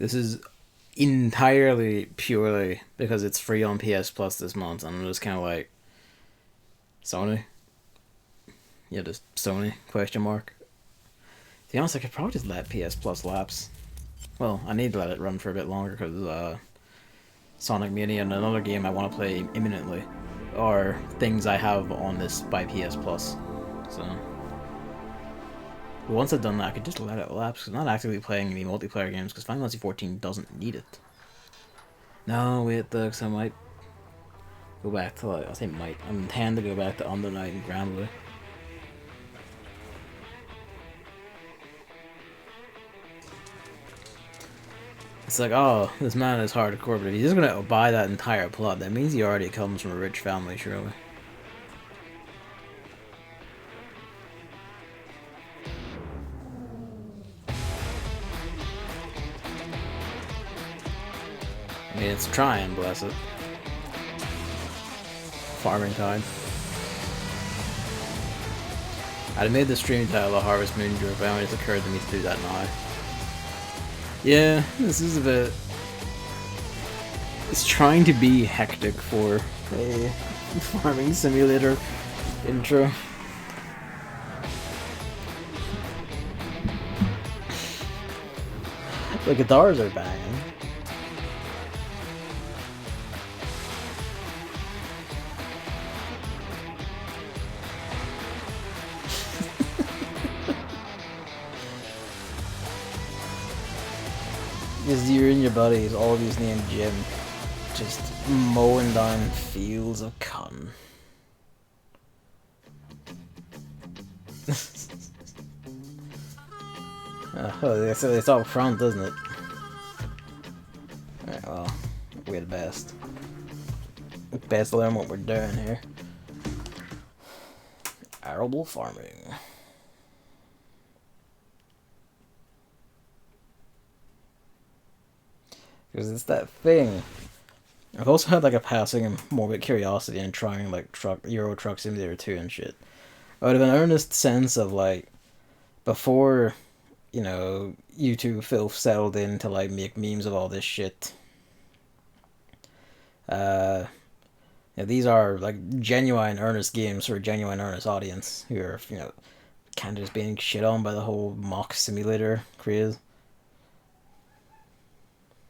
This is entirely purely because it's free on PS Plus this month, and I'm just kind of like, Sony? Yeah, just Sony, question mark. To be honest, I could probably just let PS Plus lapse. Well, I need to let it run for a bit longer because Sonic Mania and another game I want to play imminently are things I have on this by PS Plus. So once I've done that, I could just let it lapse because I'm not actively playing any multiplayer games because Final Fantasy 14 doesn't need it. No, wait, because I might go back to, like, I say might. I intend to go back to Under Night and Granblue. It's like, oh, this man is hardcore, but if he's just gonna buy that entire plot, that means he already comes from a rich family, surely. I mean, it's trying, bless it. Farming time. I'd made the stream title a Harvest Moon joke, but it only just occurred to me to do that now. Yeah, this is a bit... It's trying to be hectic for a farming simulator intro. The guitars are banging. Because you're and your buddies, all of these named Jim, just mowing down fields of cotton. Oh, it's all front, isn't it? Alright, well, we're the best. Best learn what we're doing here. Arable farming. Because it's that thing. I've also had like a passing morbid curiosity in trying like Euro Truck Simulator 2 and shit. I would have an earnest sense of like, before, you know, YouTube filth settled in to like make memes of all this shit. These are like genuine earnest games for a genuine earnest audience who are, you know, kind of just being shit on by the whole mock simulator craze.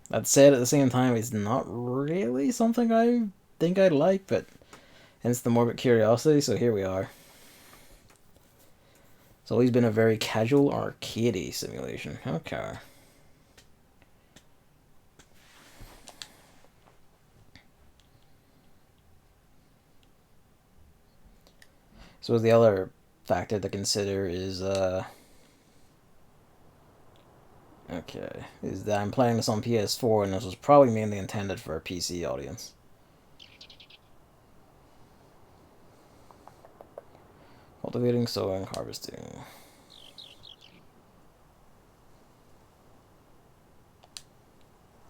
That said, at the same time, it's not really something I think I'd like, but hence the morbid curiosity, so here we are. It's always been a very casual, arcadey simulation. Okay. So the other factor to consider is, okay, is that I'm playing this on PS4, and this was probably mainly intended for a PC audience. Cultivating, sowing, harvesting.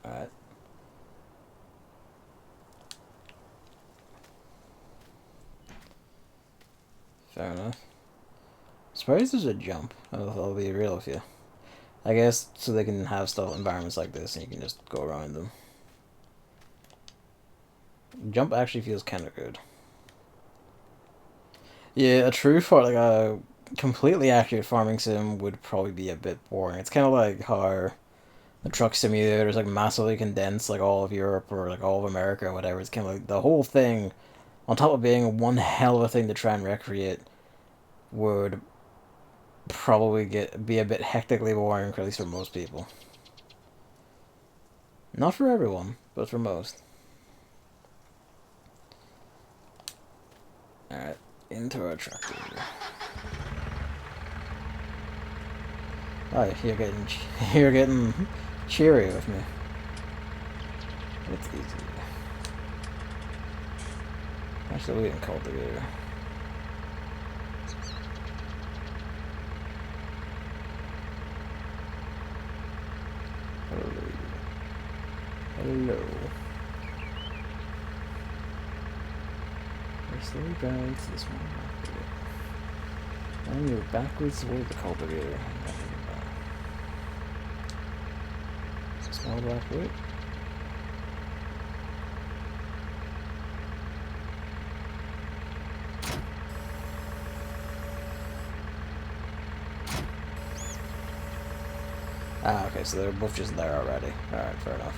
Alright. Fair enough. Surprised there's a jump. I'll be real with you. I guess so they can have stuff environments like this and you can just go around them. Jump actually feels kind of good. Yeah, a true like a completely accurate farming sim would probably be a bit boring. It's kind of like how the truck simulator is like massively condensed, like all of Europe or like all of America or whatever. It's kind of like the whole thing, on top of being one hell of a thing to try and recreate, would probably be a bit hectically boring, at least for most people. Not for everyone, but for most. Alright, into our tractor. Oh, you're getting cheery with me. It's easy. Actually, we can cultivator. Hello. Hello. Slowly guys, this one. And you're backwards toward the cultivator. Small black wood. Ah, okay, so they're both just there already. Alright, fair enough.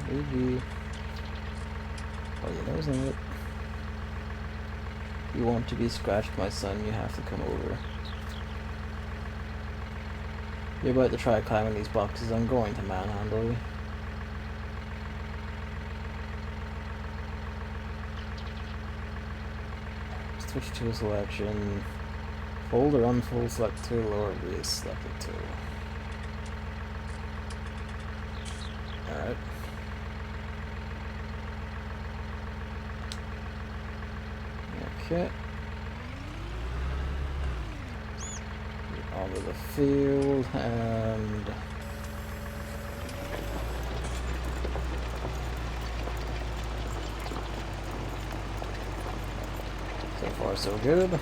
GG. Oh, you know something? You want to be scratched, my son, you have to come over. You're about to try climbing these boxes, I'm going to manhandle you. Switch tool selection. Fold or unfold select tool or re-select a tool. Alright. Okay. Onto the field and so far so good.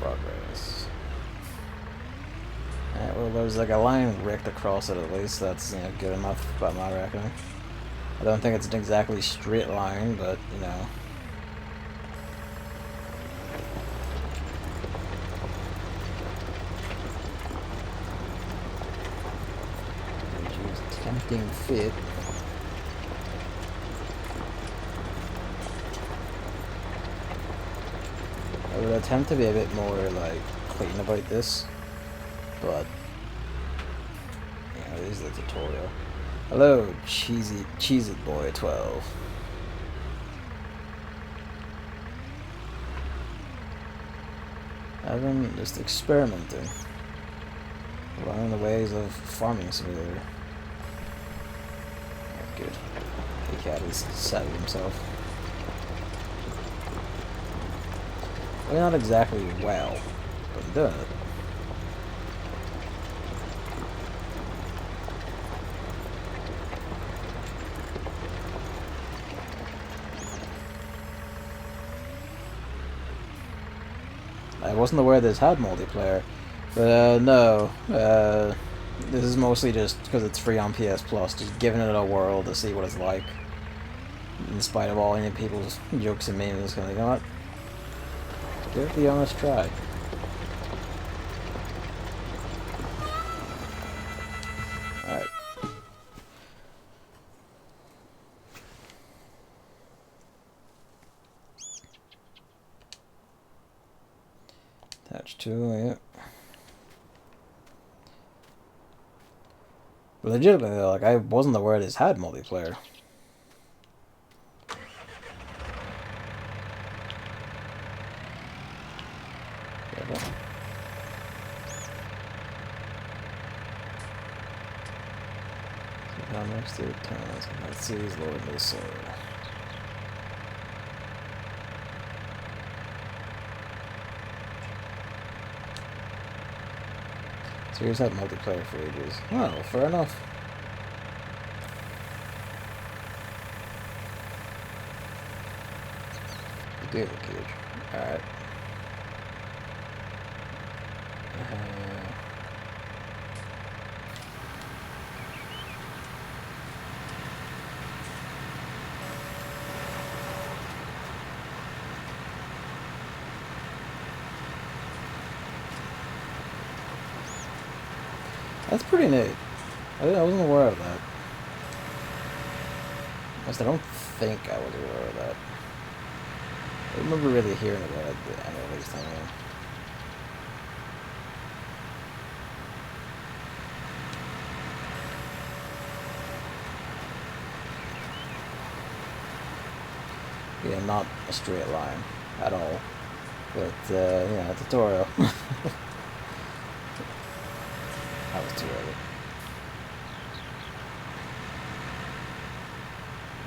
Progress. Alright, well there's like a line ripped across it at least, that's, you know, good enough by my reckoning. I don't think it's an exactly straight line, but, you know. Tempting fit. I would attempt to be a bit more, like, clean about this, but, you know, this is the tutorial. Hello, Cheez-It Boy 12. I've been just experimenting, learning the ways of farming simulator. Oh, good. The cat is sad with himself. Well, not exactly well, but I'm doing it. I wasn't aware this had multiplayer, but no, this is mostly just because it's free on PS Plus, just giving it a whirl to see what it's like. In spite of all people's jokes and memes, kind of, you know what? Give it the honest try. Alright. Attach to, yeah. Legitimately though, like, I wasn't aware this had multiplayer. Now next to it turns, let's see his Lord of the Soul. So here's that multiplayer for ages. Oh, fair enough. Daily cage. Alright. That's pretty neat. I wasn't aware of that. At least I don't think I was aware of that. I remember really hearing about it at least anyway. Yeah, not a straight line at all. But, yeah, tutorial. That was too early.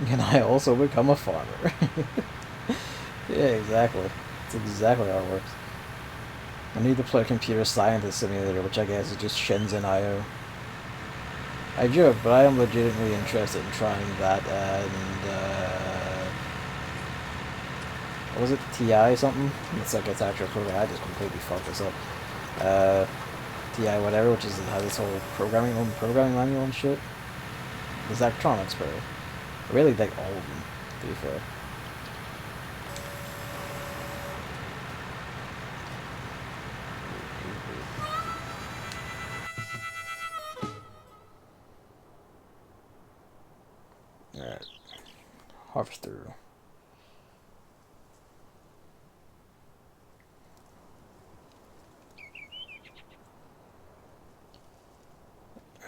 Can I also become a farmer? Yeah, exactly. That's exactly how it works. I need to play Computer Scientist Simulator, which I guess is just Shenzhen IO. I joke, but I am legitimately interested in trying that and, what was it, TI something? It's like its actual program. I just completely fucked this up. TI whatever, which is has this whole programming manual and shit. There's electronics, bro. I really like all of them, to be fair. Alright. Harvest through.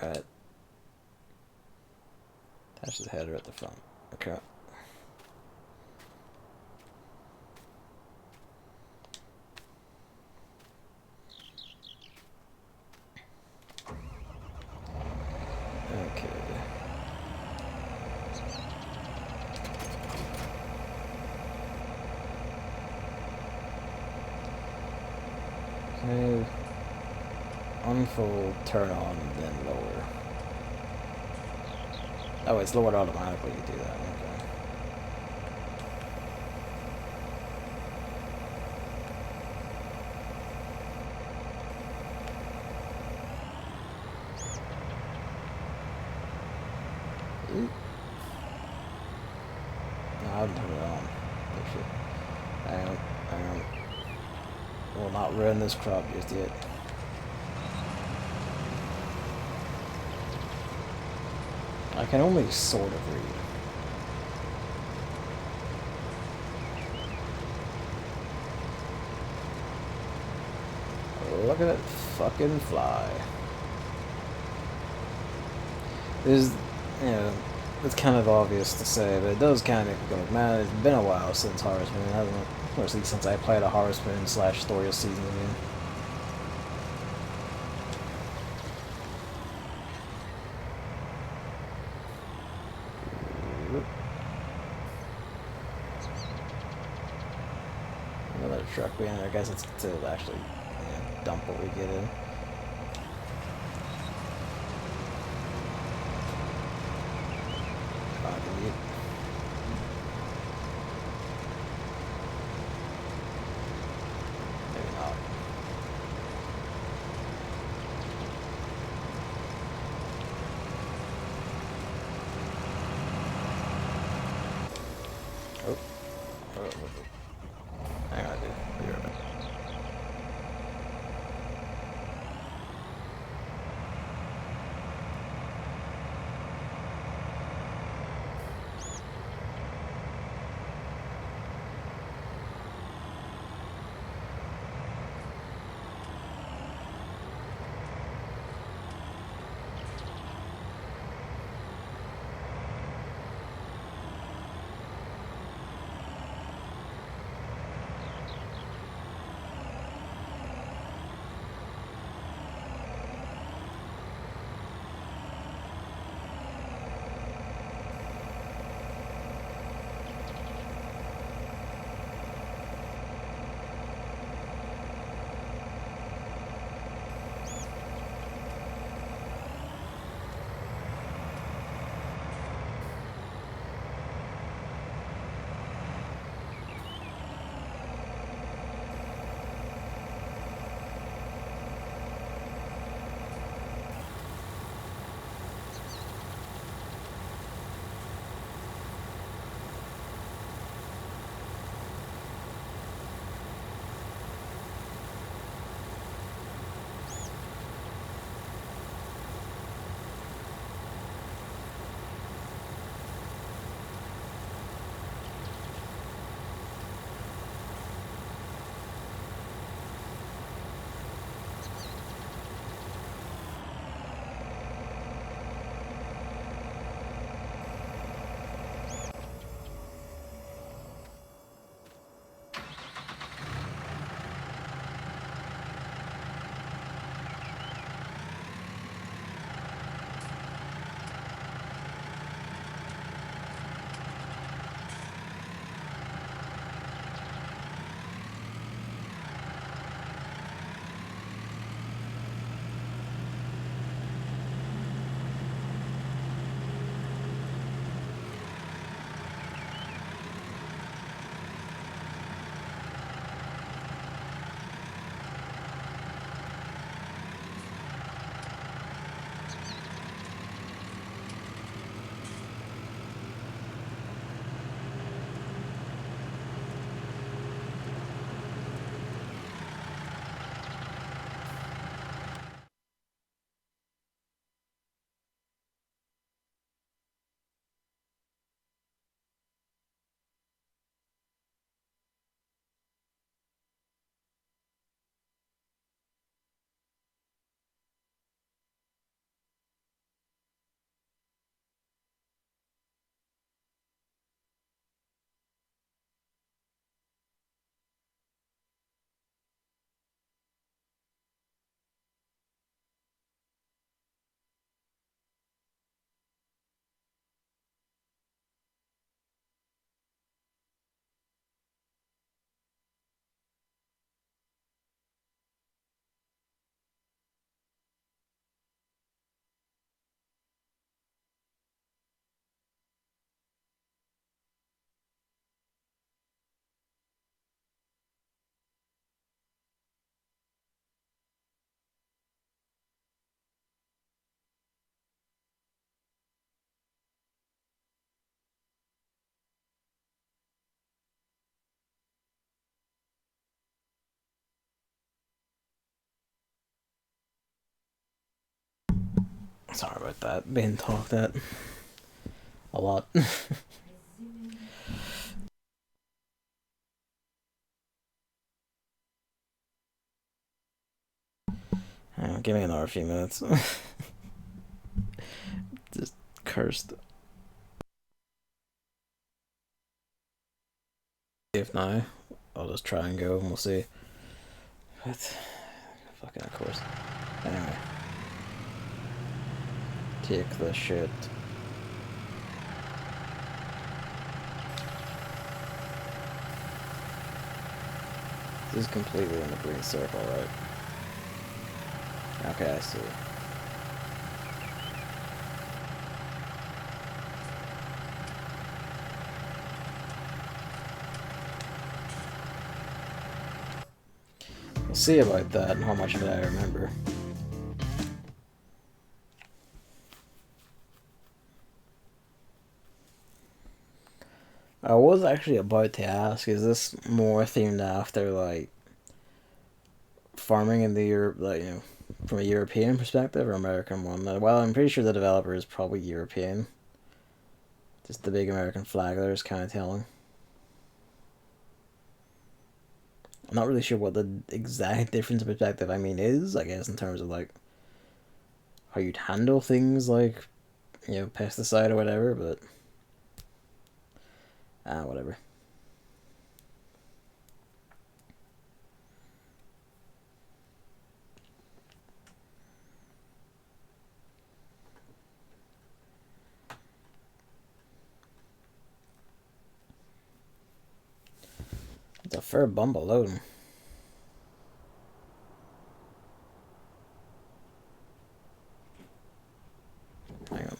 Alright. Attach the header at the front. Okay. Okay. Okay. Unfold, turn on, then lower. Oh, it's lowered automatically. You do that. Okay. Ooh. No, I haven't turned it on. Oh shit. Hang on. Hang on. Will not ruin this crop just yet. I can only sort of read. Look at it fucking fly. There's, you know, it's kind of obvious to say, but it does kind of go, man, it's been a while since Harvest Moon, hasn't it? Or at least since I played a Harvest Moon / Story of Season game. Another truck being there. I guess it's to actually dump what we get in. Maybe not. Oh. Hang on, dude. Be right back. Sorry about that. Being talked at a lot. Give me another few minutes. Just cursed. If not, I'll just try and go and we'll see. But fucking of course. Anyway. Take the shit. This is completely in the green circle, right? Okay, I see. We'll see about that and how much of it I remember. I was actually about to ask, is this more themed after, like, farming in the Europe, like, you know, from a European perspective or American one? Well, I'm pretty sure the developer is probably European. Just the big American flag there is kind of telling. I'm not really sure what the exact difference in perspective, I mean, is, I guess, in terms of, like, how you'd handle things like, you know, pesticide or whatever, but whatever. It's a fair bumble loading. Hang on.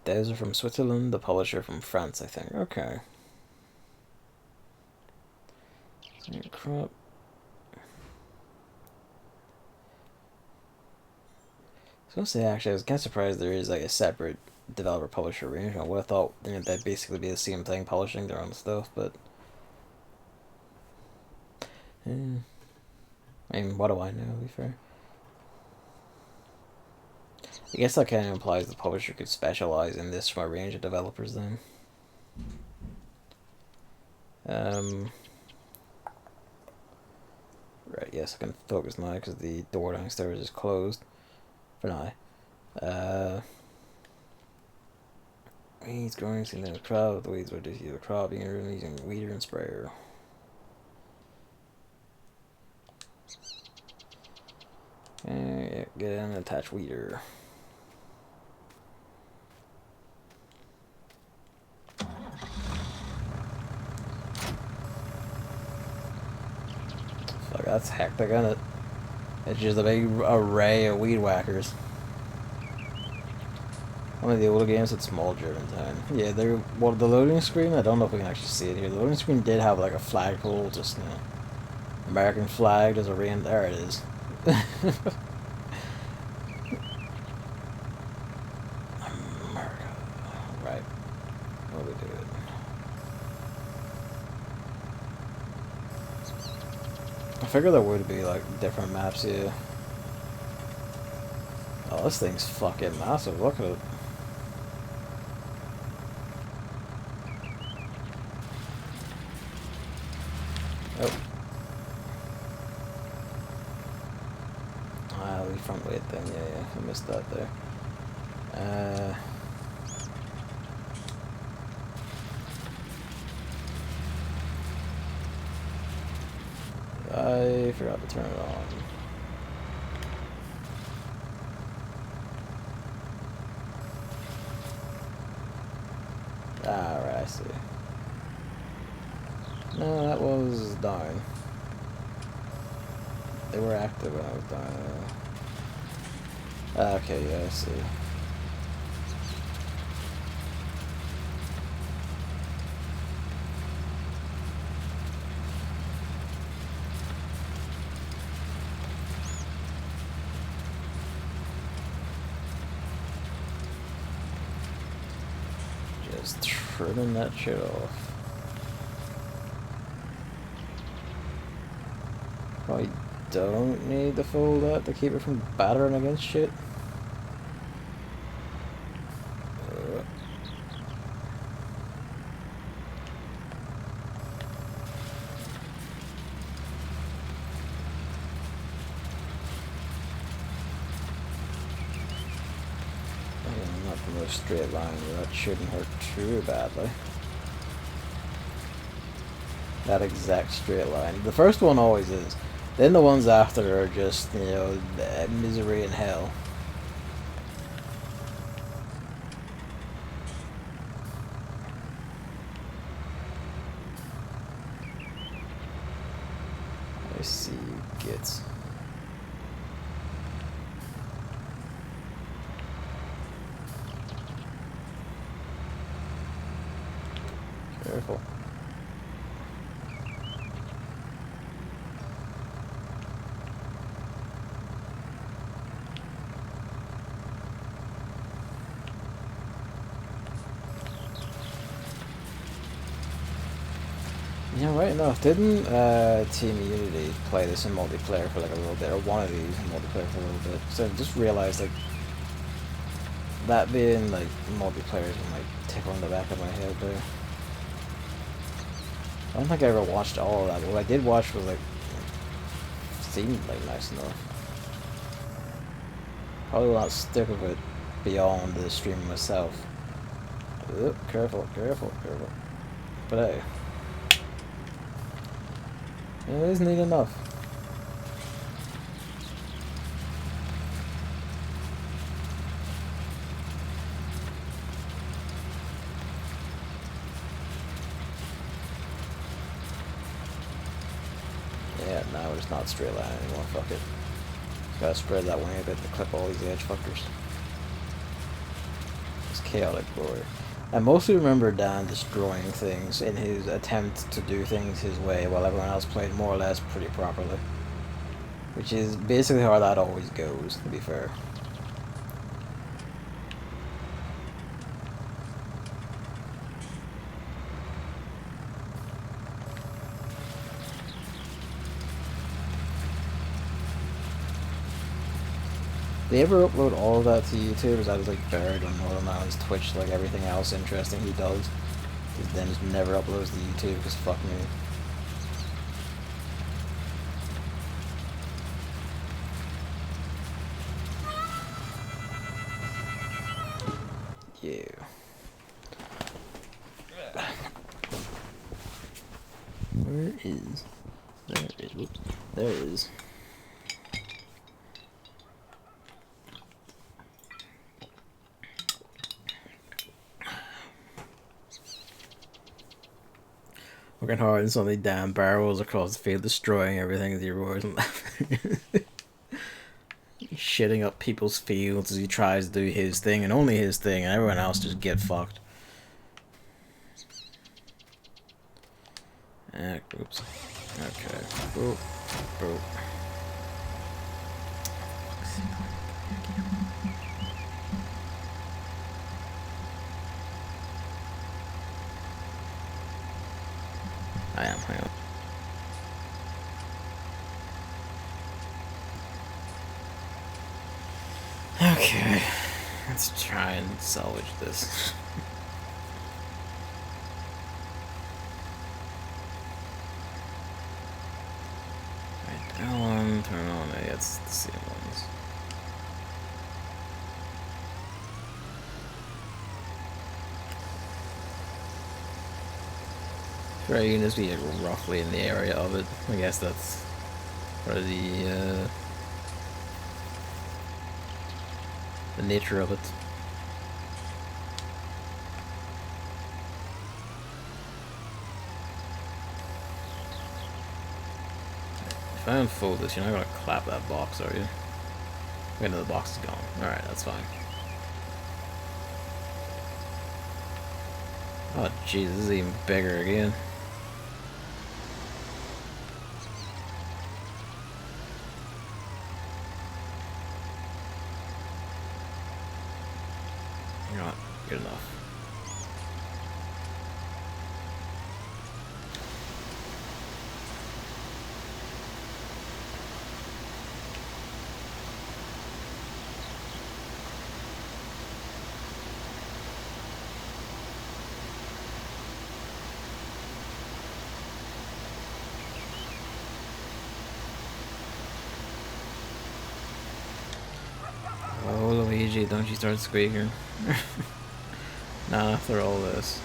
Those are from Switzerland, the publisher from France, I think. Okay. Crop. I was gonna say, actually, I was kind of surprised there is like a separate developer publisher range. I would have thought, you know, that'd basically be the same thing, publishing their own stuff, but I mean, what do I know, to be fair? I guess that kind of implies the publisher could specialize in this from a range of developers then. Right, yes, I can focus now because the door downstairs is closed for now. Weeds growing, seen in the crop, the weeds were just the crop, using weeder and sprayer. Yeah, get in and attach weeder. Fuck, that's hectic, isn't it? It's just a big array of weed whackers. One of the older games had small Germantown. Yeah, they're well, the loading screen, I don't know if we can actually see it here. The loading screen did have like a flagpole, just, you know, American flag, there's a rain, there it is. America. Right. What do we do? I figure there would be like different maps here. Oh, this thing's fucking massive, look at it. Oh. The front weight thing, yeah, I missed that there. I forgot to turn it on. Right, I see. No, that was down. They were active when I was down. Okay, yeah, I see. Just trimming that shit off. Probably don't need to fold that to keep it from battering against shit. Again, not the most straight line, but that shouldn't hurt too badly. That exact straight line. The first one always is. Then the ones after are just, you know, misery and hell. I see gits. Careful. Yeah, right enough. Didn't Team Unity play this in multiplayer for like a little bit, or one of these in multiplayer for a little bit? So I just realized like that being like multiplayer is like tickle in the back of my head there. I don't think I ever watched all of that, but what I did watch was like seemed like nice enough. Probably will not stick with it beyond the stream myself. Oop, careful, careful, careful. But hey. It is neat enough. Yeah, now it's not straight line anymore, fuck it. Gotta spread that wing a bit to clip all these edge fuckers. It's chaotic glory. I mostly remember Dan destroying things in his attempt to do things his way while everyone else played more or less pretty properly. Which is basically how that always goes, to be fair. Do they ever upload all of that to YouTube, or is that just like buried on Northern Ireland's Twitch like everything else interesting he does? Because then just never uploads to YouTube, because fuck me. Yeah. Where is... There is... Whoops. There is... Working hard and suddenly Dan barrels across the field, destroying everything as he roars and laughing. Shitting up people's fields as he tries to do his thing and only his thing, and everyone else just get fucked. Oops. Okay. Boop. Boop. I am, hang on. Okay, let's try and salvage this. Right, that one, turn on it, it's the same ones. Right, you can just be roughly in the area of it. I guess that's part of the nature of it. If I unfold this, you're not gonna clap that box, are you? Wait, no, the box is gone. Alright, that's fine. Oh jeez, this is even bigger again. You're not good enough. don't you start squeaking. Not after all this.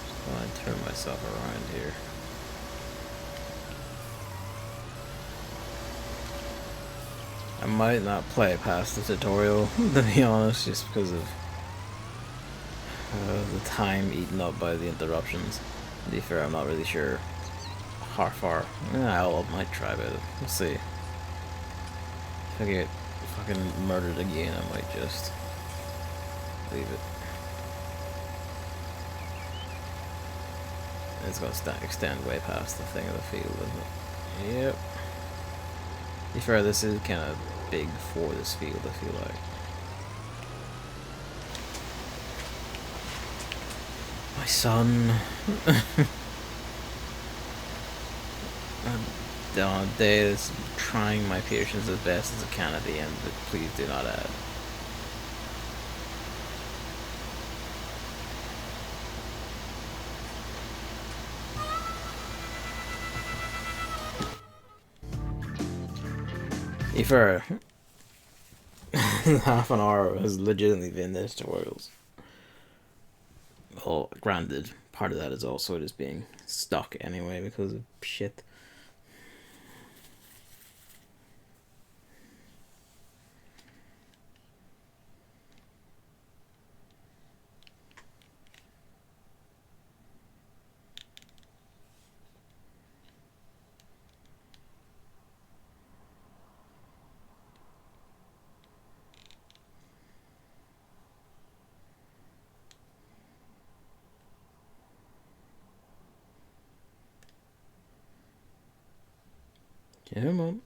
Just want to turn myself around here. I might not play past the tutorial, to be honest, just because of the time eaten up by the interruptions. To be fair, I'm not really sure how far. I might try, but we'll see. If I get fucking murdered again, I might just leave it. It's gonna extend way past the thing of the field, isn't it? Yep. To be fair, this is kind of big for this field, I feel like. My son. I'm on a day that's trying my patience as best as I can at the end, but please do not add. For half an hour has legitimately been this tutorials. Well, granted, part of that is also just being stuck anyway because of shit. Come on.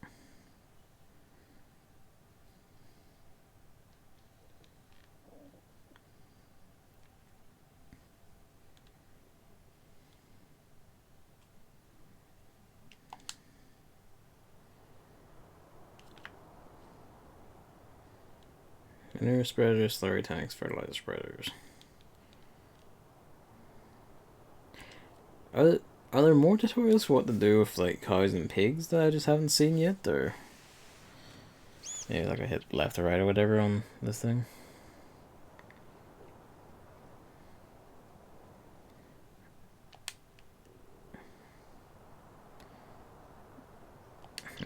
Manure spreaders, slurry tanks, fertilizer spreaders. Are there more tutorials for what to do with like cows and pigs that I just haven't seen yet, or maybe like I hit left or right or whatever on this thing?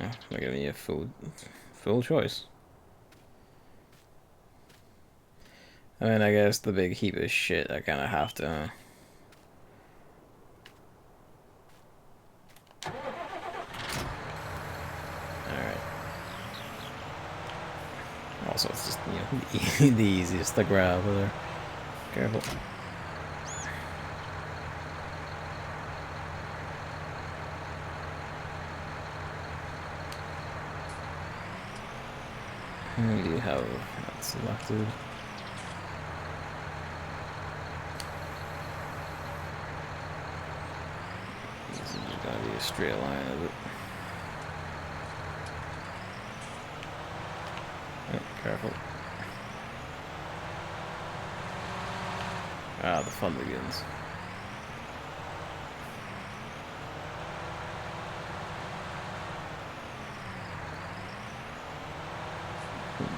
Oh, they're giving you a full choice. I mean, I guess the big heap of shit I kind of have to. Alright. Also, it's just, you know, the easiest to grab over there. Careful. We do have that selected. This is just gonna be a straight line of it. Oh, careful. Ah, the fun begins.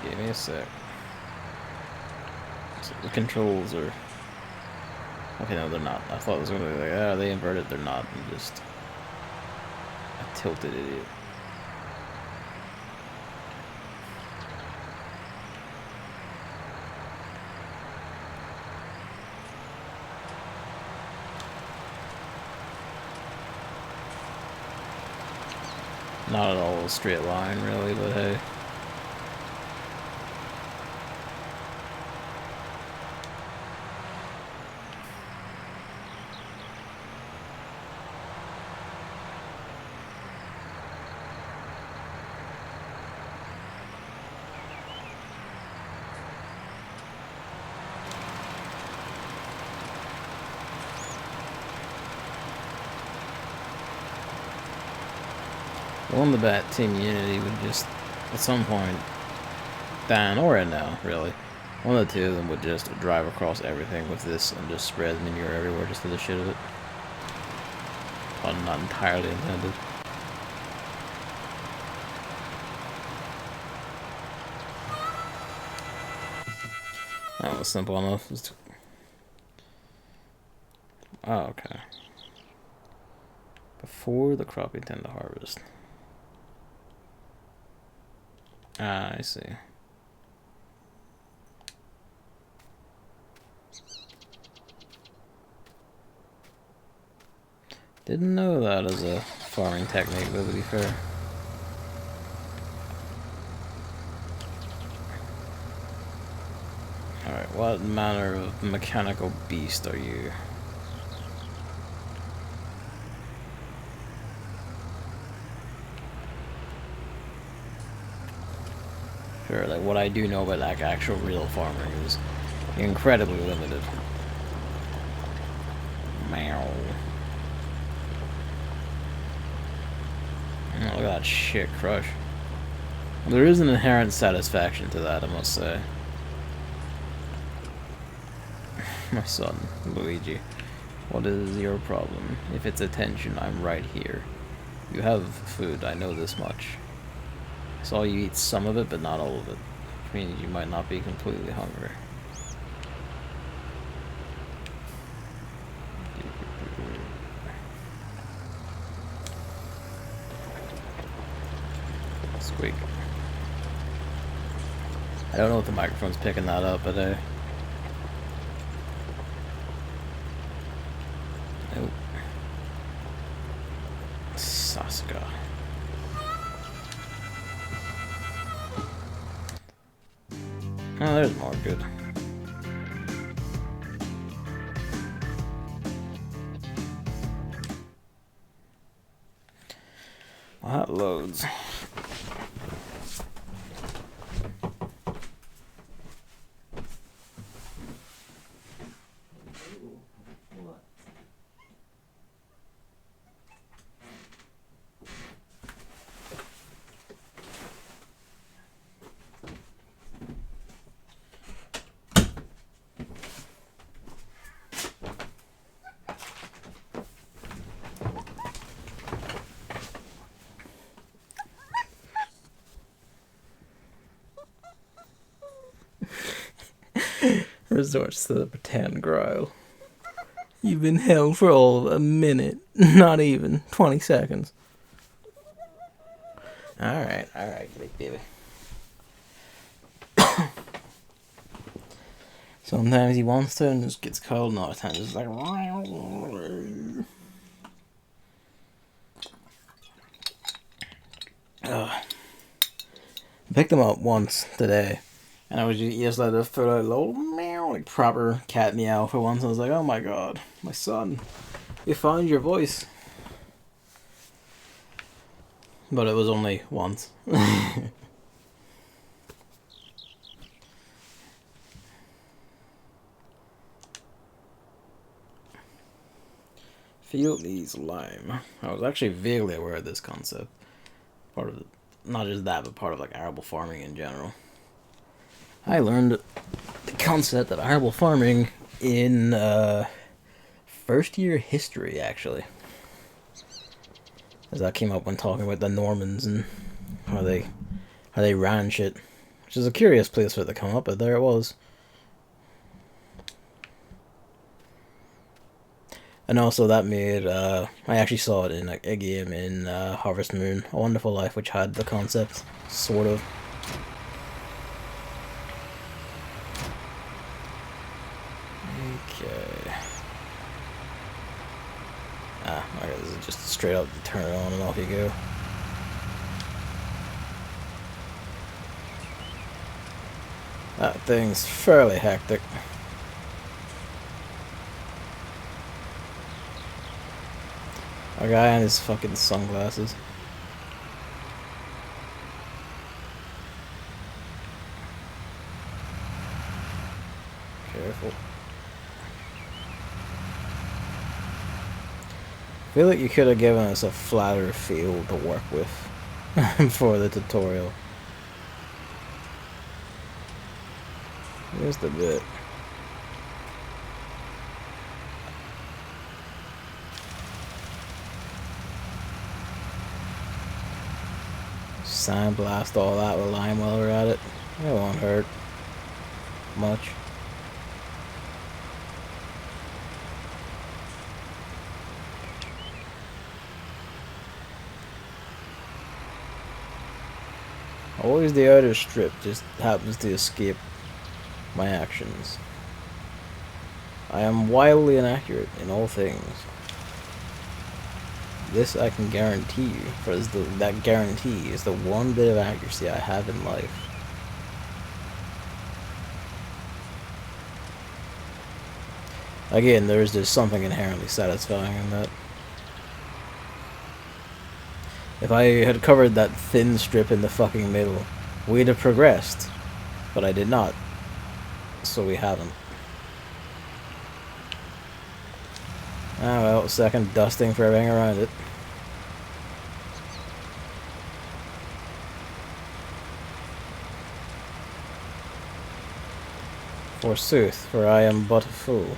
Give me a sec. So the controls are... Okay, no, they're not. I thought it was going to be like, ah, they inverted. They're not. I'm just a tilted idiot. Not at all a straight line, really, but hey. On the bat, Team Unity would just, at some point, Dan or Ed now, really, one of the two of them would just drive across everything with this and just spread manure everywhere just for the shit of it. Pun not entirely intended. That was simple enough. Oh, okay. Before the crop we tend to harvest. Ah, I see. Didn't know that as a farming technique, though, to be fair. Alright, what manner of mechanical beast are you? Sure, like, what I do know about, like, actual real farming is incredibly limited. Meow. Oh, look at that shit crush. There is an inherent satisfaction to that, I must say. My son, Luigi. What is your problem? If it's attention, I'm right here. You have food, I know this much. I saw you eat some of it, but not all of it. Which means you might not be completely hungry. Squeak. I don't know if the microphone's picking that up, but nope. Saska. Oh, there's more good. Well, that loads. Resorts to the pretend growl. You've been held for all of a minute, not even 20 seconds. Alright, big baby. Sometimes he wants to and just gets cold, and other times it's like. I picked him up once today, and I was just let it throw a little meow, like proper cat meow for once. I was like, oh my god, my son, you found your voice. But it was only once. Field needs lime. I was actually vaguely aware of this concept. Part of not just that, but part of like arable farming in general. I learned the concept of arable farming in first year history, actually. As that came up when talking about the Normans and how they ran shit. Which is a curious place for it to come up, but there it was. And also that made, I actually saw it in a game in Harvest Moon, A Wonderful Life, which had the concept, sort of. Okay. Okay, this is just straight up turn it on and off you go. That thing's fairly hectic. A guy and his fucking sunglasses. Careful. I feel like you could have given us a flatter field to work with for the tutorial. Just a bit. sandblast all that with lime while we're at it. It won't hurt much. Always the outer strip just happens to escape my actions. I am wildly inaccurate in all things. This I can guarantee you, for that guarantee is the one bit of accuracy I have in life. Again, there's just something inherently satisfying in that. If I had covered that thin strip in the fucking middle, we'd have progressed. But I did not. So we haven't. Ah well, second dusting for everything around it. Forsooth, for I am but a fool.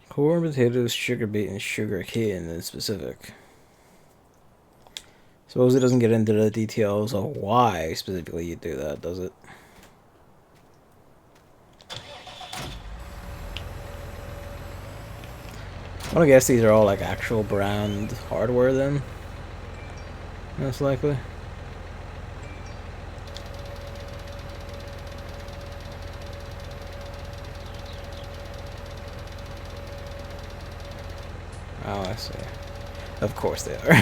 Corn, potatoes, sugar beet, and sugar cane in specific. Suppose it doesn't get into the details of why specifically you do that, does it? I want to guess these are all like actual brand hardware then. Most likely. Oh, I see. Of course they are.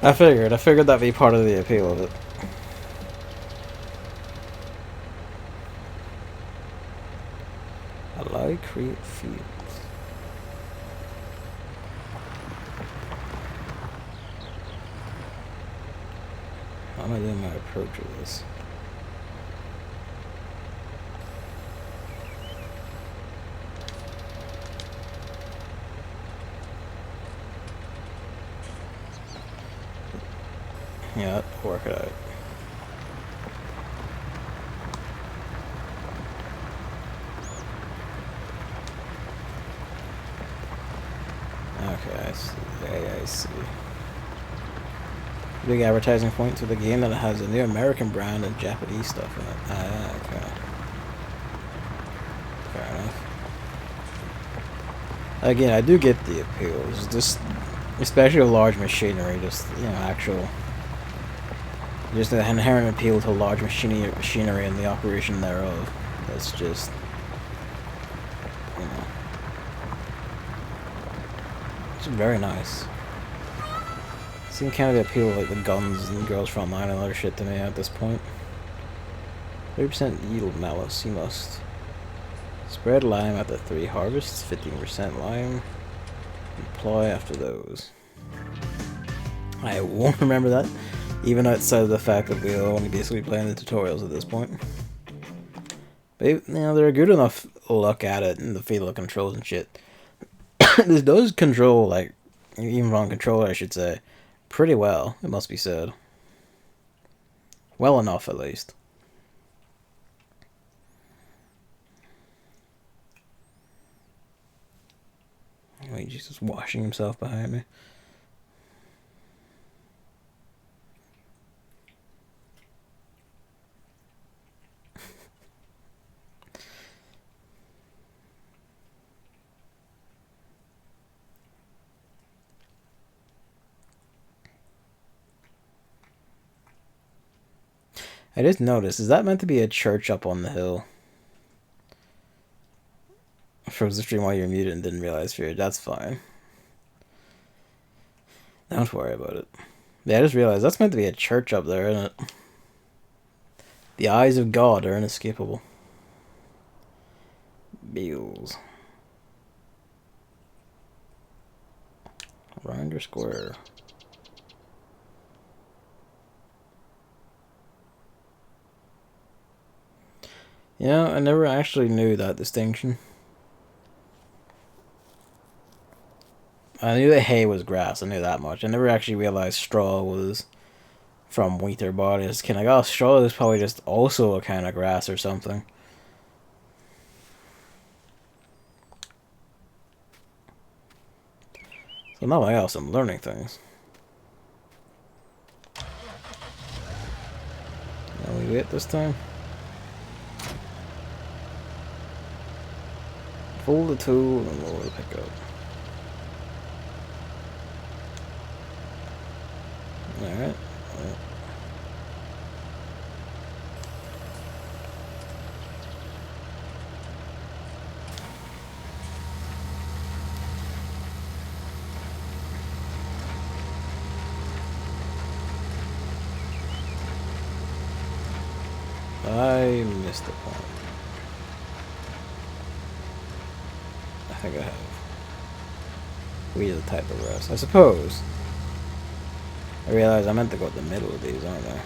I figured that'd be part of the appeal of it. Allow create fields. How am I doing my approach of this? Yeah, work it out. Okay, I see. I see. Big advertising point to the game that it has a new American brand and Japanese stuff in it. Ah, okay. Fair enough. Again, I do get the appeal. It's just, especially with large machinery, just, you know, actual... Just an inherent appeal to large machinery and the operation thereof. That's just, you know, it's very nice. Seem kind of the appeal of like the guns and Girls Frontline and other shit to me at this point. 30% yield malice. You must spread lime after 3 harvests. 15% lime. Deploy after those. I won't remember that. Even outside of the fact that we're only basically playing the tutorials at this point. But, you know, they're a good enough look at it and the feel of controls and shit. This does control, like, even wrong controller, I should say, pretty well, it must be said. Well enough, at least. Wait, he's just washing himself behind me. I just noticed, is that meant to be a church up on the hill? I froze the stream while you're muted and didn't realize fear. That's fine. Don't worry about it. Yeah, I just realized that's meant to be a church up there, isn't it? The eyes of God are inescapable. Beals. Round or square? You know, I never actually knew that distinction. I knew that hay was grass. I knew that much. I never actually realized straw was from wheat or barley. It's kind of like, oh, straw is probably just also a kind of grass or something. So not like else, I'm learning things. Now we wait this time. Fold the tool and lower the pickup. Alright. I missed the point. I think I have. We are the type of rest. I suppose. I realize I meant to go to the middle of these, aren't I?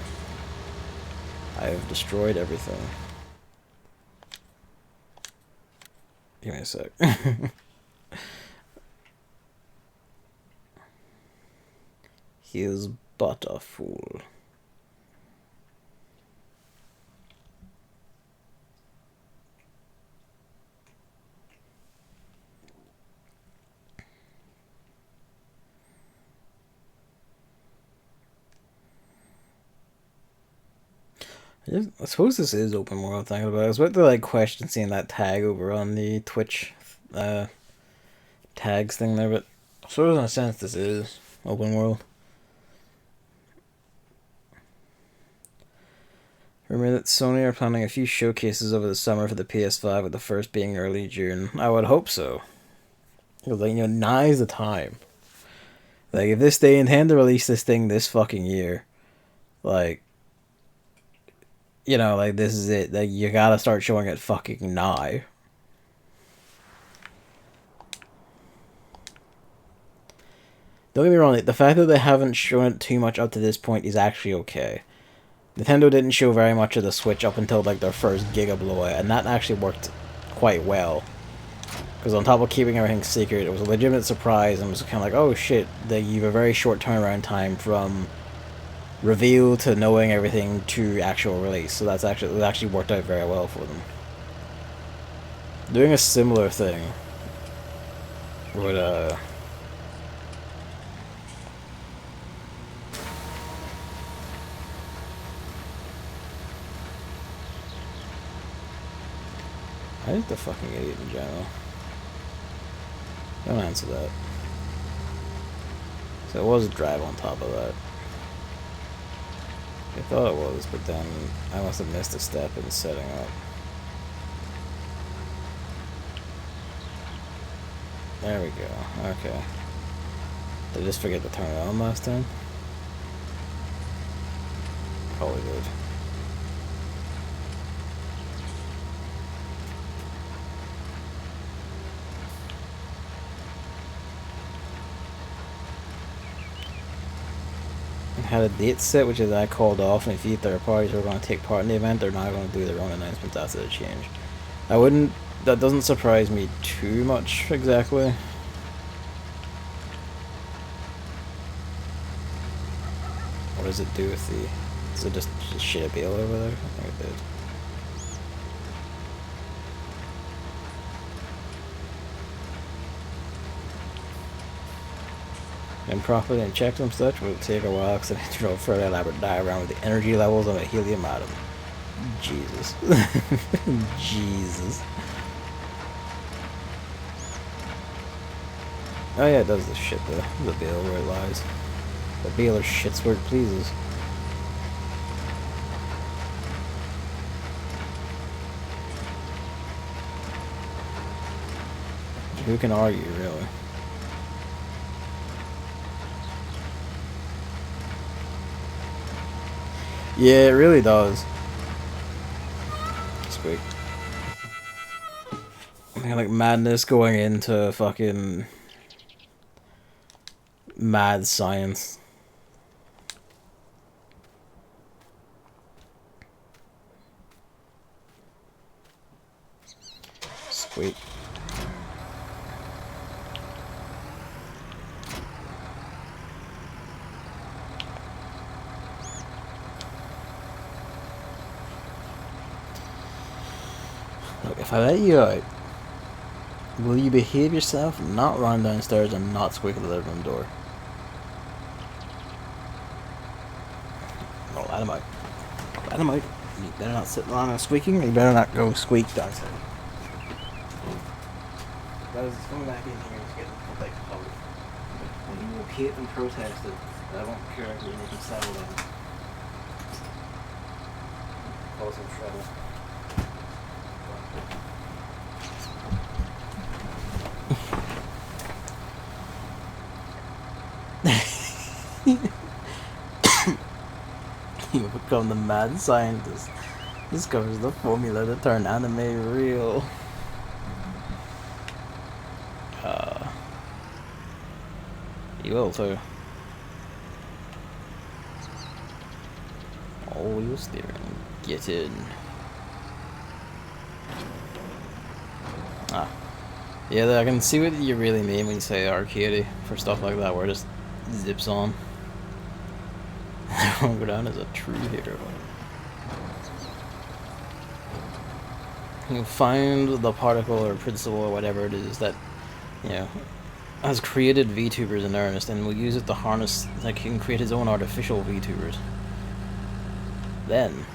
I have destroyed everything. Give me a sec. He is but a fool. I suppose this is open world thinking about it. I was about to like question seeing that tag over on the Twitch tags thing there, but I suppose in a sense this is open world. Remember that Sony are planning a few showcases over the summer for the PS5, with the first being early June. I would hope so. Like, you know, nigh the time. Like, if they intend to release this thing this fucking year, like, you know, like, this is it. Like, you gotta start showing it fucking now. Don't get me wrong, the fact that they haven't shown it too much up to this point is actually okay. Nintendo didn't show very much of the Switch up until, like, their first Giga Blowout, and that actually worked quite well. Because on top of keeping everything secret, it was a legitimate surprise, and it was kind of like, oh shit, you have a very short turnaround time from reveal to knowing everything to actual release. So it actually worked out very well for them. Doing a similar thing would I just a fucking idiot in general. Don't answer that. So it was a drive on top of that. I thought it was, but then I must have missed a step in setting up. There we go. Okay. Did I just forget to turn it on last time? Probably did. Had a date set, which is I called off, and if you third parties who are going to take part in the event, they're not going to do their own announcements after the change. That doesn't surprise me too much, exactly. What does it do with the... Does it just shit a bale over there? I think it did. Improperly and checked and such will take a while because I need to draw a further elaborate diagram with the energy levels of a helium atom. Jesus. Jesus. Oh yeah, it does this shit though. The bale where it lies. The bale shits where it pleases. Who can argue, really? Yeah, it really does. Sweet. Like madness going into fucking mad science. Sweet. Look, if I let you out, will you behave yourself, not run downstairs, and not squeak at the living room door? No, let him out. Let him out. You better not sit around and squeaking, or you better not go squeak downstairs. Because it's coming back in here, he's getting like cold. And he will hate and protest it. I won't care if we make him settle down. Cause him trouble. You become the mad scientist. Discovers the formula to turn anime real. You will too. Oh, you're steering. Get in. Ah. Yeah, I can see what you really mean when you say arcade for stuff like that, where it just zips on. I won't go down as a true hero. You find the particle or principle or whatever it is that, you know, has created VTubers in earnest, and will use it to harness, like, he can create his own artificial VTubers. Then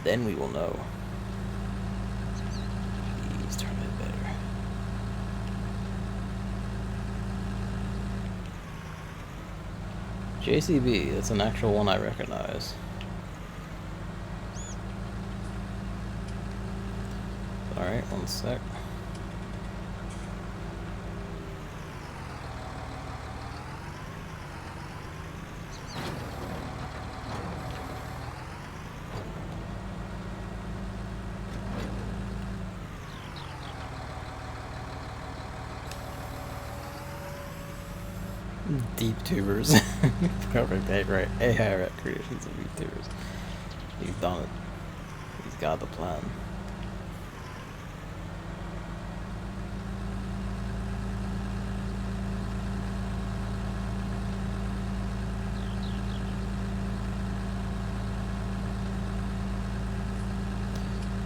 we will know. Please turn it better. JCB, that's an actual one I recognize. Alright, one sec. Deep tubers. Perfect, right? AI creations of VTubers. He's done it. He's got the plan.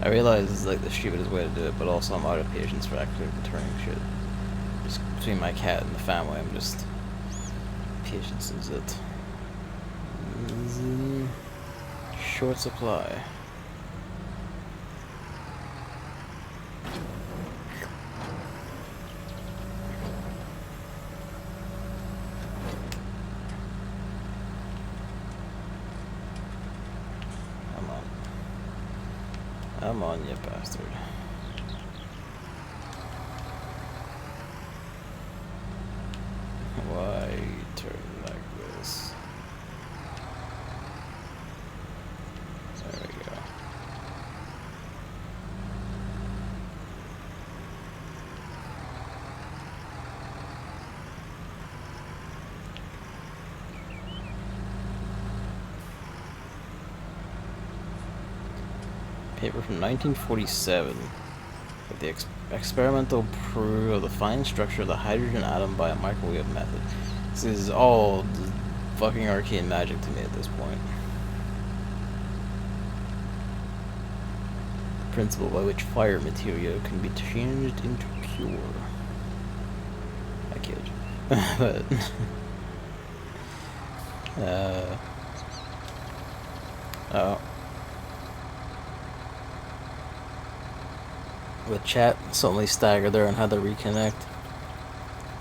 I realize it's like the stupidest way to do it, but also I'm out of patience for actually returning shit. Just between my cat and the family, I'm just... Patience is it. Easy. Short supply. Come on, you bastard. Why turn like this? There we go. Paper from 1947 with the experimental proof of the fine structure of the hydrogen atom by a microwave method. This is all fucking arcane magic to me at this point. The principle by which fire material can be changed into pure. I killed you. But oh. The chat suddenly staggered there and had to reconnect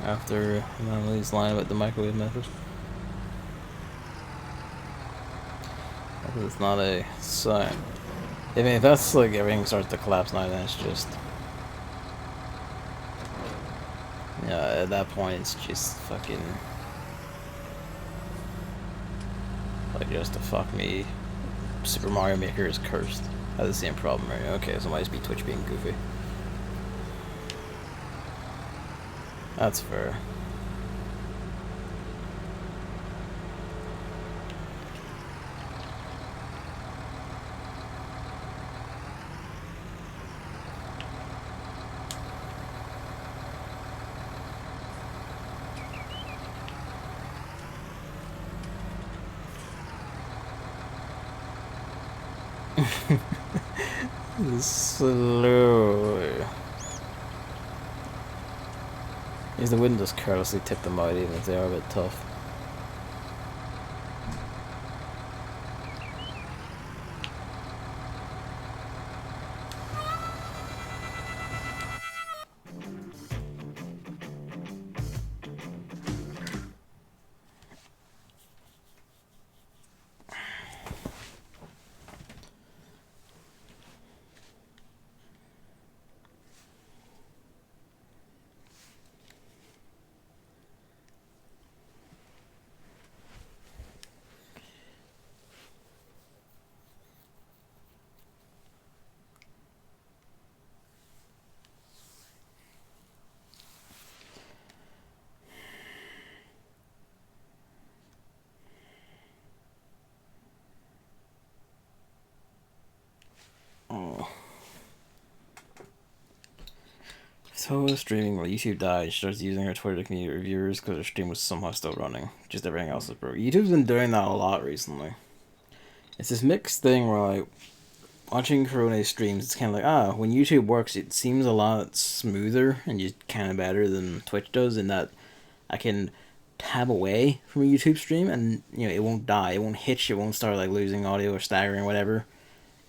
after Emily's line about the microwave method. It's not a sign. I mean, if that's like everything starts to collapse now, then it's just... Yeah, at that point it's just fucking... Like, just to fuck me. Super Mario Maker is cursed. I have the same problem, right? Okay, so it might just be Twitch being goofy. That's fair. Slowly. Is the wind just carelessly tip them out even if they are a bit tough. Oh. So streaming while YouTube died, she starts using her Twitter to communicate reviewers because her stream was somehow still running. Just everything else is broke. YouTube's been doing that a lot recently. It's this mixed thing where like watching Corona streams, it's kind of like when YouTube works, it seems a lot smoother and just kind of better than Twitch does in that I can tab away from a YouTube stream and it won't die, it won't hitch, it won't start like losing audio or staggering or whatever.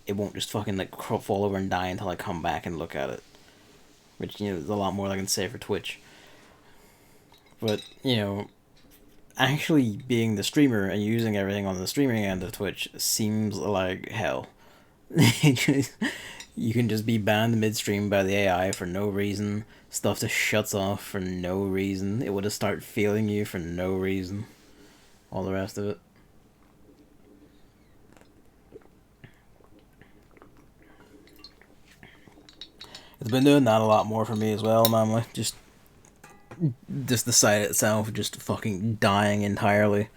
It won't just fucking like fall over and die until I come back and look at it. Which, is a lot more I can say for Twitch. But, actually being the streamer and using everything on the streaming end of Twitch seems like hell. You can just be banned midstream by the AI for no reason. Stuff just shuts off for no reason. It would just start failing you for no reason. All the rest of it. It's been doing that a lot more for me as well, man. Just the site itself just fucking dying entirely.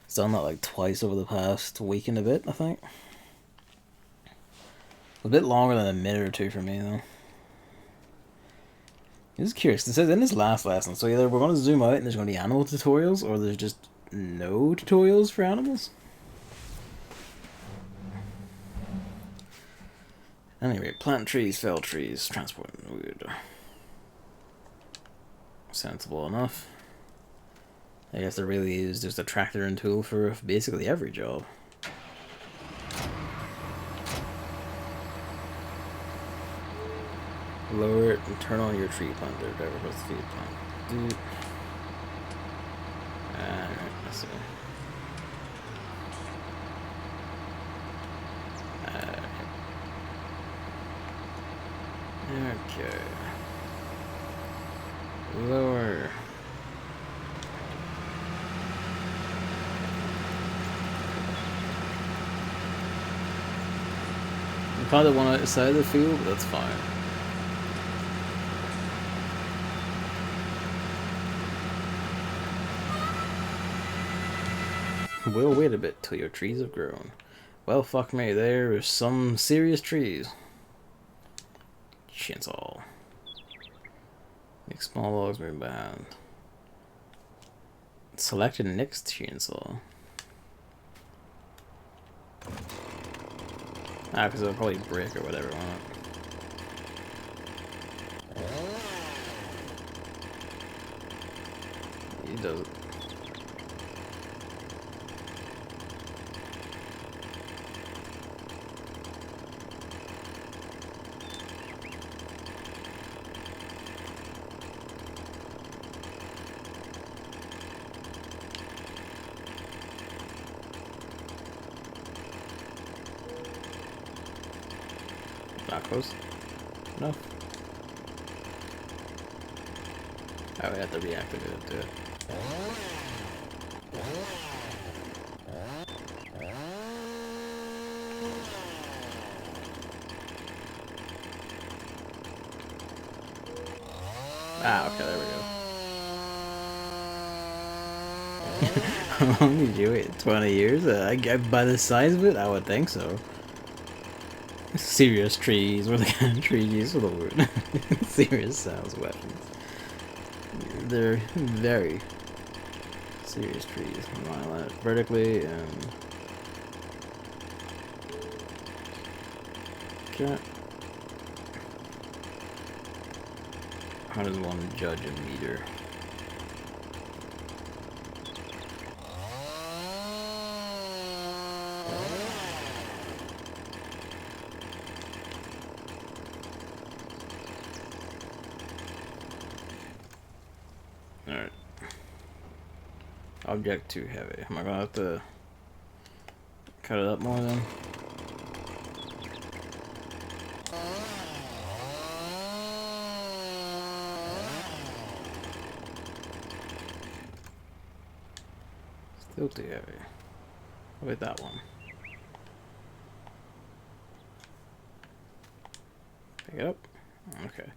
It's done that like twice over the past week and a bit, I think. A bit longer than a minute or two for me, though. I'm just curious. It says in this last lesson, so either we're going to zoom out and there's going to be animal tutorials, or there's just no tutorials for animals. Anyway, plant trees, fell trees, transporting wood. Sensible enough. I guess there really is just a tractor and tool for basically every job. Lower it and turn on your tree planter. Driver plus the feed plant. Dude. Alright, let's see. Okay. Lower. You probably want outside of the field, but that's fine. We'll wait a bit till your trees have grown. Well, fuck me, there are some serious trees. Chainsaw. Make small logs move by hand. Select the next chainsaw. Because it'll probably break or whatever on it. He does it. Not close. No. Oh, we have to reactivate it to it. Okay, there we go. How long did you wait? 20 years? By the size of it, I would think so. Serious trees, were the kind of trees used for the wood. Serious sounds weapons. They're very serious trees. Line it vertically and... Okay. How does one judge a meter? Alright. Object too heavy. Am I gonna have to cut it up more then? Still too heavy. How about that one? Pick it up. Okay.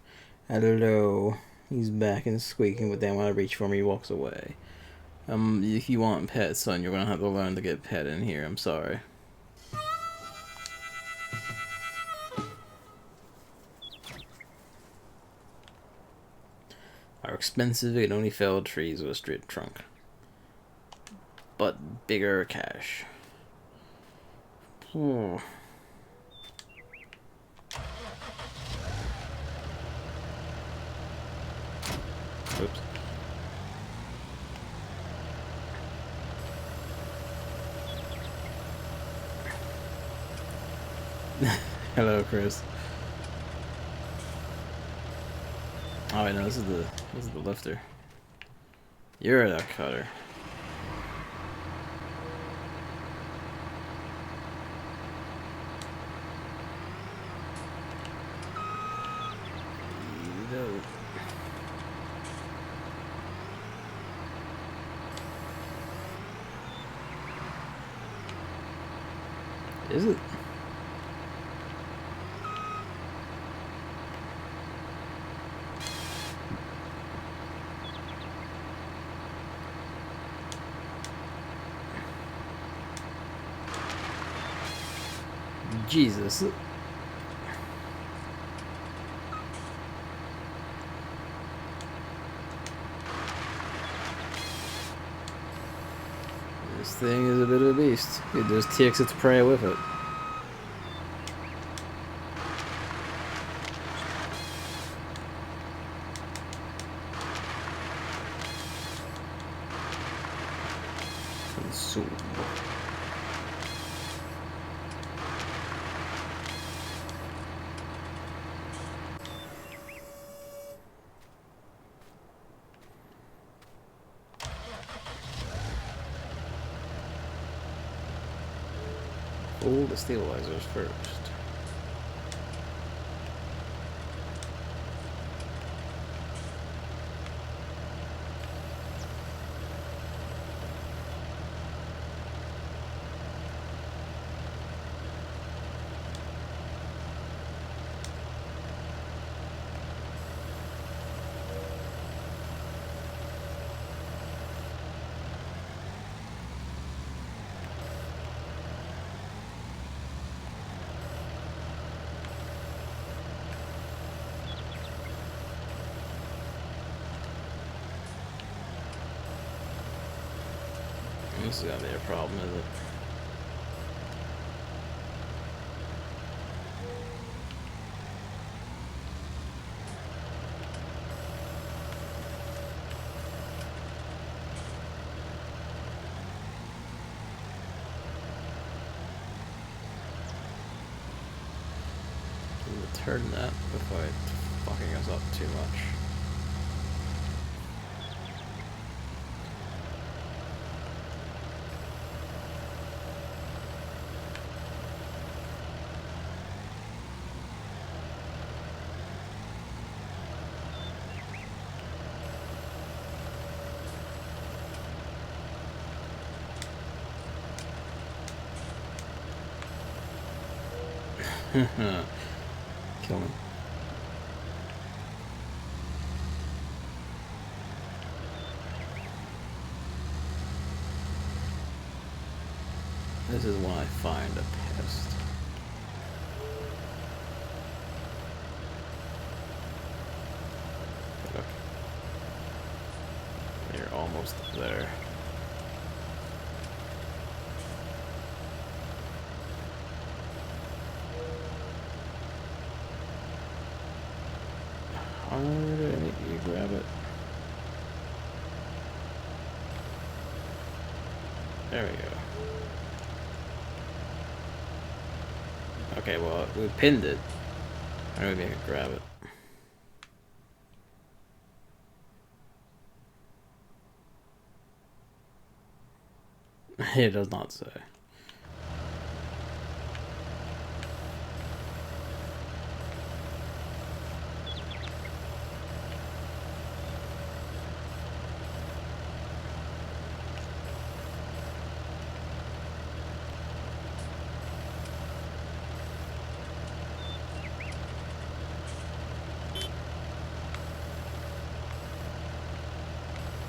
Hello. He's back and squeaking, but then when I reach for him, he walks away. If you want pets, son, you're gonna have to learn to get pet in here. I'm sorry. Are expensive and only fell trees with a straight trunk. But bigger cash. Oops. Hello, Chris. Oh wait, no, this is the lifter. You're the cutter. Is it? Jesus. This thing is a bit of a beast. It just takes its prey with it. Consume. Pull the stabilizers first. This is gonna be a problem, is it? I'm gonna turn that before it fucking us up too much. Kill him. This is when I find a pest. Look. You're almost there. How did I meet There we go. Okay, well, we pinned it. Maybe I can grab it. It does not say.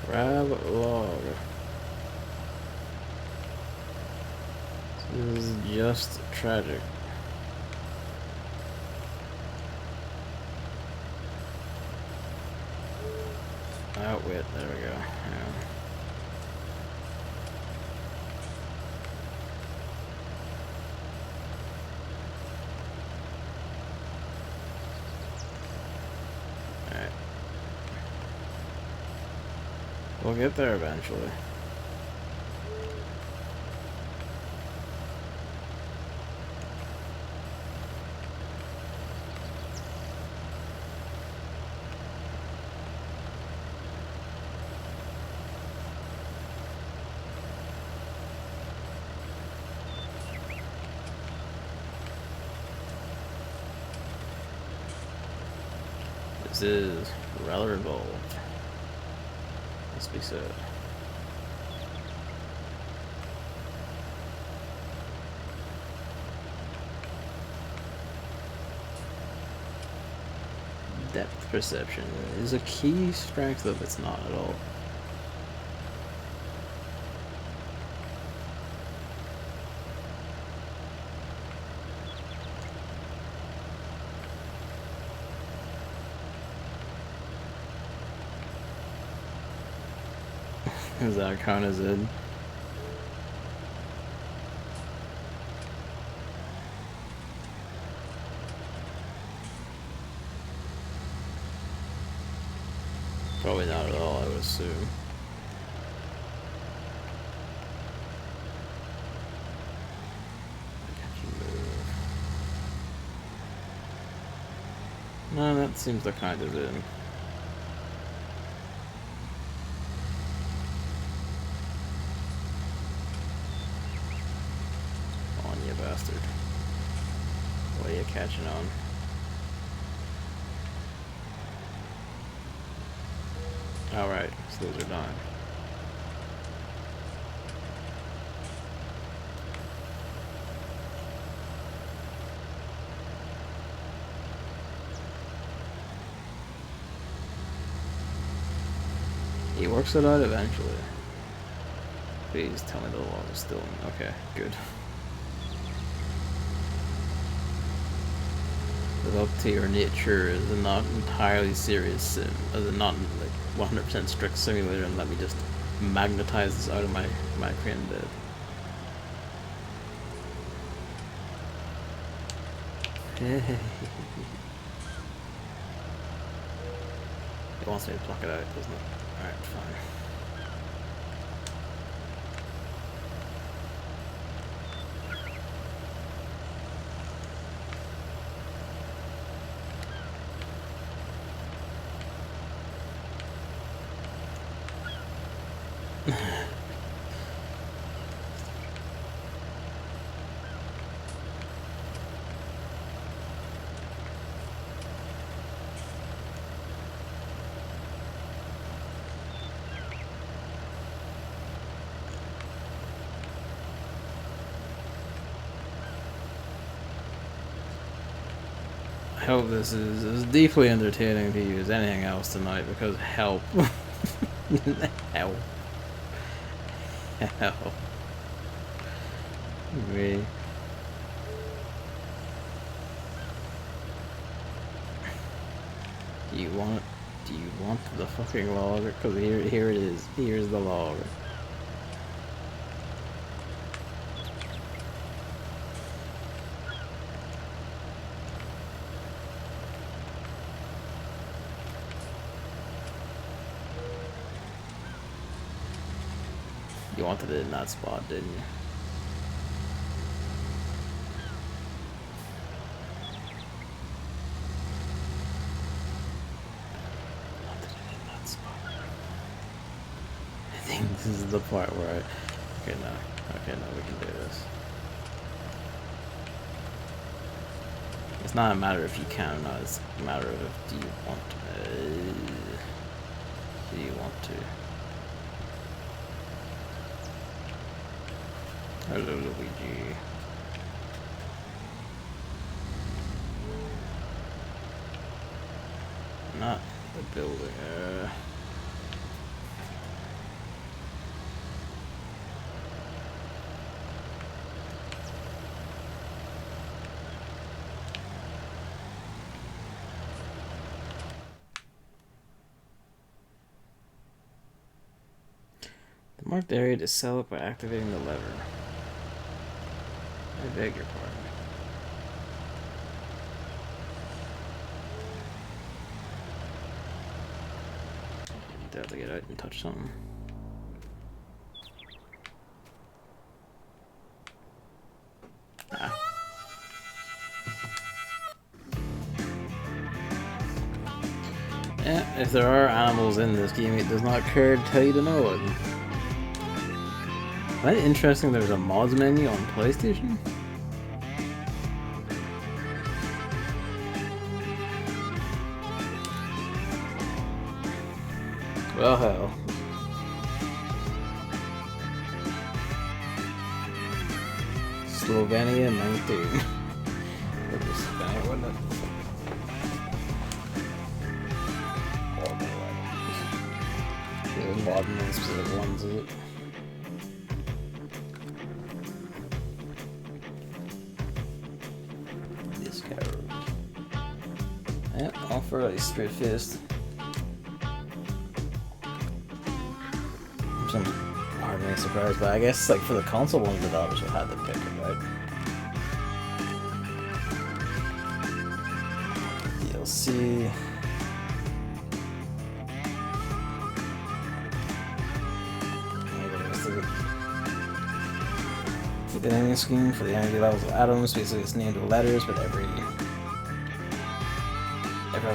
Grab log. This is just tragic. Outwit, there we go. Yeah. Alright. We'll get there eventually. This is rather involved. Must be said. Depth perception is a key strength, though it's not at all. Is that count as in? Probably not at all, I would assume. No, that seems to kind of in. On you bastard. What are you catching on? Alright, so those are done. He works it out eventually. Please tell me the log is still in. Okay, good. Live up to your nature is a not entirely serious sin, as a not like 100% strict simulator, and let me just magnetize this out of my crane bed. It wants me to pluck it out, doesn't it? Alright, fine. I hope this is as deeply entertaining to you as anything else tonight, because help. Help. Help. Me. Do you want the fucking log? Because here it is. Here's the log. You wanted it in that spot, didn't you? I think this is the part where I... Okay, no, we can do this. It's not a matter if you can or not, it's a matter of do you want to. Do you want to? Hello, Luigi. Not the building. The marked area to sell it by activating the lever. I beg your pardon. Have to get out and touch something. Ah. Yeah, if there are animals in this game, it does not care to tell you to know it. Isn't it interesting there's a mods menu on PlayStation? Well, hell. Slovenia 19. That was Spanish, wasn't it? Horrible items. There's modern and specific ones, is it? This coward. Yep, offer a straight fist. I'm hardly surprised, but I guess like for the console ones, the developers would have to pick it, right? DLC. The naming scheme for the energy levels of atoms. Basically, it's named with letters, but every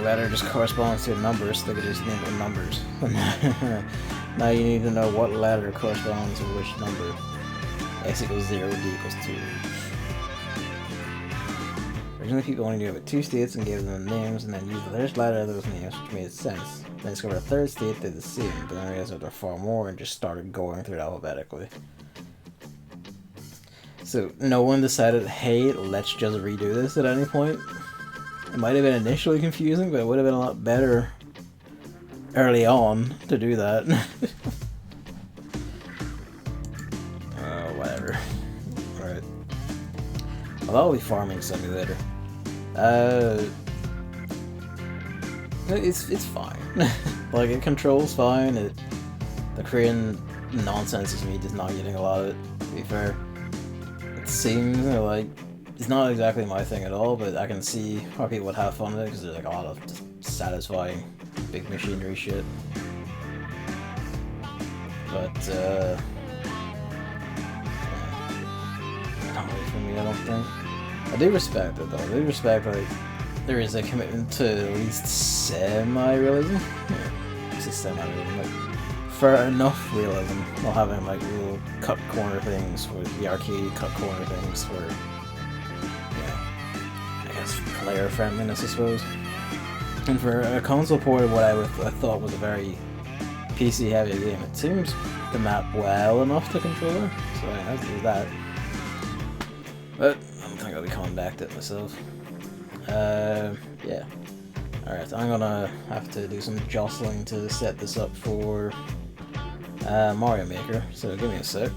letter just corresponds to a number, so they could just name it with numbers. Now you need to know what letter corresponds to which number. X equals 0, D equals 2. Originally, people only knew about 2 states and gave them names, and then used the first letter of those names, which made sense. Then discovered a third state did the same, but then realized there were far more and just started going through it alphabetically. So no one decided, hey, let's just redo this at any point. It might have been initially confusing, but it would have been a lot better early on to do that. Whatever. Alright. Well, that'll be Farming Simulator. It's fine. Like, it controls fine. The Korean nonsense is me just not getting a lot of it, to be fair. It seems like it's not exactly my thing at all, but I can see how people would have fun with it because there's like a lot of just satisfying big machinery shit. But not really for me, I don't think. I do respect it though. I do respect like there is a commitment to at least semi-realism. Yeah, say semi-realism, like for enough realism, while having like little cut corner things for the arcade cut corner things for, I guess player friendliness, I suppose. And for a console port of what I thought was a very PC heavy game, it seems to map well enough to controller, so I have to do that. But I don't think I'll be coming back to it myself. Yeah. Alright, I'm gonna have to do some jostling to set this up for Mario Maker, so give me a sec.